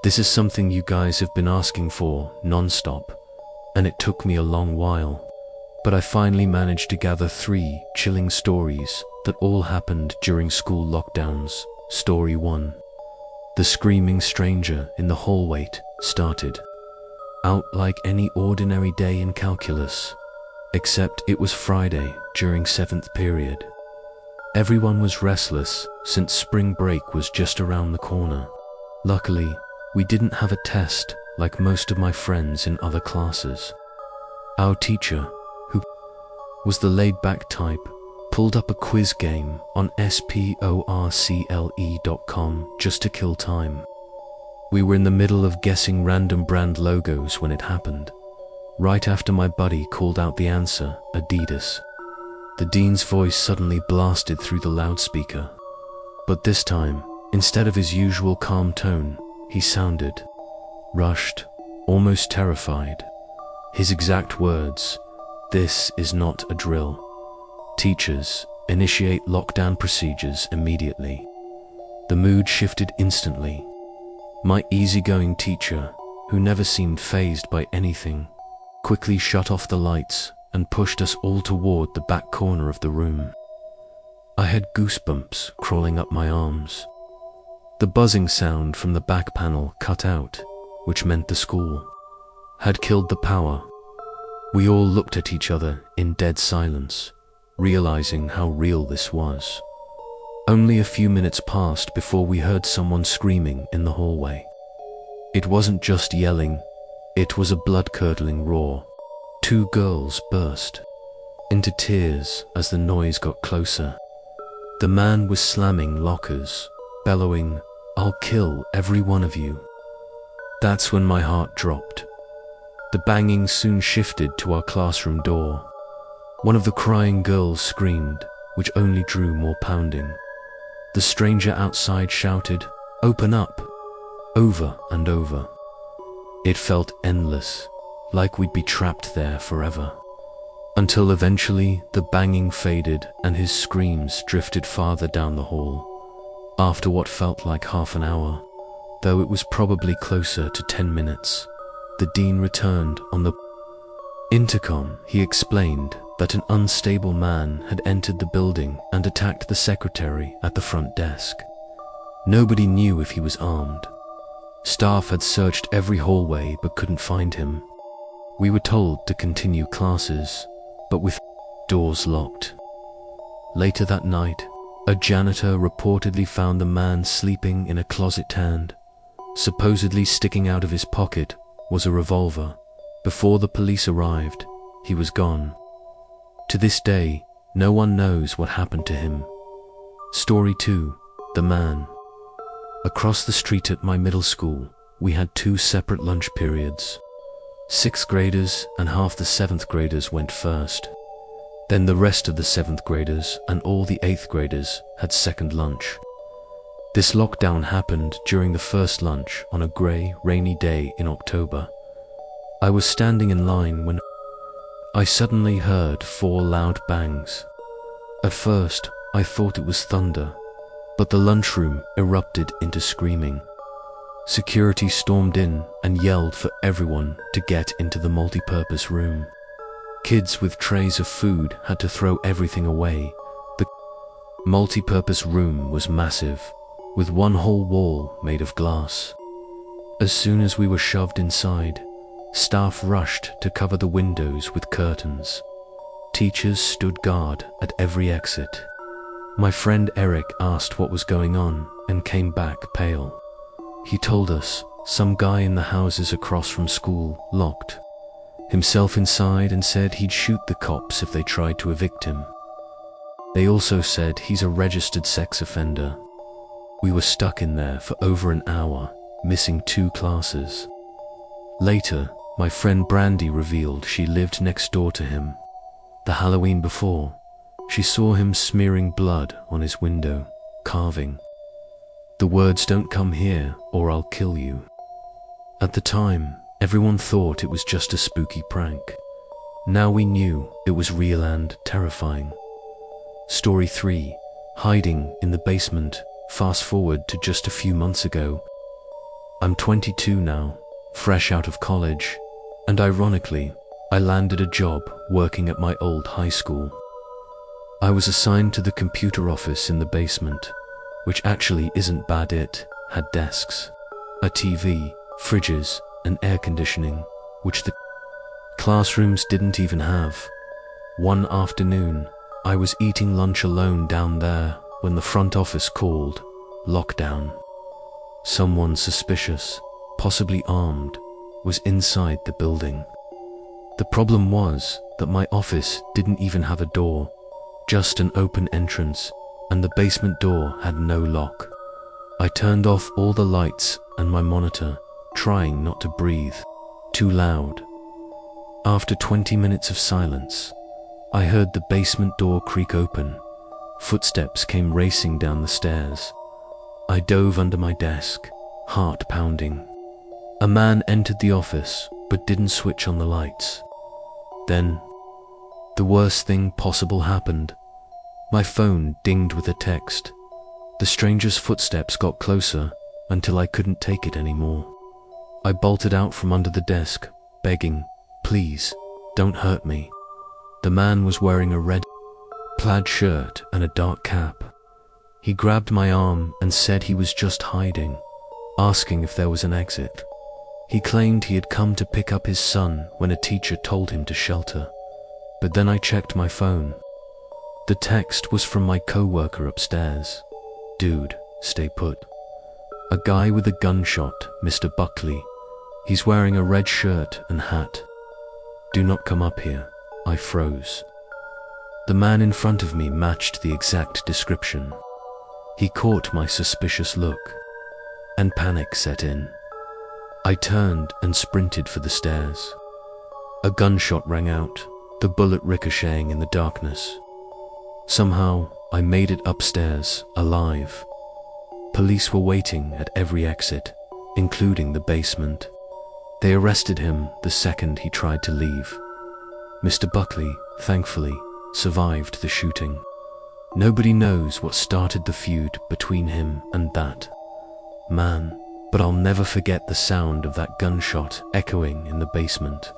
This is something you guys have been asking for non-stop, and it took me a long while. But I finally managed to gather 3 chilling stories that all happened during school lockdowns. Story 1. The screaming stranger in the hallway started out like any ordinary day in calculus, except it was Friday during 7th period. Everyone was restless since spring break was just around the corner. Luckily, we didn't have a test like most of my friends in other classes. Our teacher, who was the laid-back type, pulled up a quiz game on sporcle.com just to kill time. We were in the middle of guessing random brand logos when it happened. Right after my buddy called out the answer, Adidas, the dean's voice suddenly blasted through the loudspeaker. But this time, instead of his usual calm tone, he sounded rushed, almost terrified. His exact words, "This is not a drill. Teachers, initiate lockdown procedures immediately." The mood shifted instantly. My easygoing teacher, who never seemed fazed by anything, quickly shut off the lights and pushed us all toward the back corner of the room. I had goosebumps crawling up my arms. The buzzing sound from the back panel cut out, which meant the school had killed the power. We all looked at each other in dead silence, realizing how real this was. Only a few minutes passed before we heard someone screaming in the hallway. It wasn't just yelling, it was a blood-curdling roar. 2 girls burst into tears as the noise got closer. The man was slamming lockers, bellowing, "I'll kill every one of you." That's when my heart dropped. The banging soon shifted to our classroom door. One of the crying girls screamed, which only drew more pounding. The stranger outside shouted, "Open up," over and over. It felt endless, like we'd be trapped there forever. Until eventually the banging faded and his screams drifted farther down the hall. After what felt like half an hour, though it was probably closer to 10 minutes, the dean returned on the intercom. He explained that an unstable man had entered the building and attacked the secretary at the front desk. Nobody knew if he was armed. Staff had searched every hallway but couldn't find him. We were told to continue classes, but with doors locked. Later that night, a janitor reportedly found the man sleeping in a closet and, supposedly sticking out of his pocket, was a revolver. Before the police arrived, he was gone. To this day, no one knows what happened to him. Story 2. The man. Across the street at my middle school, we had 2 separate lunch periods. 6th graders and half the 7th graders went first. Then the rest of the 7th graders and all the 8th graders had second lunch. This lockdown happened during the first lunch on a grey, rainy day in October. I was standing in line when I suddenly heard 4 loud bangs. At first, I thought it was thunder, but the lunchroom erupted into screaming. Security stormed in and yelled for everyone to get into the multi-purpose room. Kids with trays of food had to throw everything away. The multi-purpose room was massive, with one whole wall made of glass. As soon as we were shoved inside, staff rushed to cover the windows with curtains. Teachers stood guard at every exit. My friend Eric asked what was going on and came back pale. He told us some guy in the houses across from school locked himself inside and said he'd shoot the cops if they tried to evict him. They also said he's a registered sex offender. We were stuck in there for over an hour, missing 2 classes. Later, my friend Brandy revealed she lived next door to him. The Halloween before, she saw him smearing blood on his window, carving the words, "Don't come here or I'll kill you." At the time, everyone thought it was just a spooky prank. Now we knew it was real and terrifying. Story 3. Hiding in the basement. Fast forward to just a few months ago. I I'm 22 now, fresh out of college, and ironically, I landed a job working at my old high school. I was assigned to the computer office in the basement, which actually isn't bad. It had desks, a TV, fridges, and air conditioning, which the classrooms didn't even have. One afternoon, I was eating lunch alone down there when the front office called lockdown. Someone suspicious, possibly armed, was inside the building. The problem was that my office didn't even have a door, just an open entrance, and the basement door had no lock. I turned off all the lights and my monitor, trying not to breathe too loud. After 20 minutes of silence, I heard the basement door creak open. Footsteps came racing down the stairs. I dove under my desk, heart pounding. A man entered the office but didn't switch on the lights. Then, the worst thing possible happened. My phone dinged with a text. The stranger's footsteps got closer until I couldn't take it anymore. I bolted out from under the desk, begging, "Please, don't hurt me." The man was wearing a red plaid shirt and a dark cap. He grabbed my arm and said he was just hiding, asking if there was an exit. He claimed he had come to pick up his son when a teacher told him to shelter. But then I checked my phone. The text was from my coworker upstairs. "Dude, stay put. A guy with a gunshot, Mr. Buckley. He's wearing a red shirt and hat. Do not come up here." I froze. The man in front of me matched the exact description. He caught my suspicious look, and panic set in. I turned and sprinted for the stairs. A gunshot rang out, the bullet ricocheting in the darkness. Somehow, I made it upstairs, alive. Police were waiting at every exit, including the basement. They arrested him the second he tried to leave. Mr. Buckley, thankfully, survived the shooting. Nobody knows what started the feud between him and that man, but I'll never forget the sound of that gunshot echoing in the basement.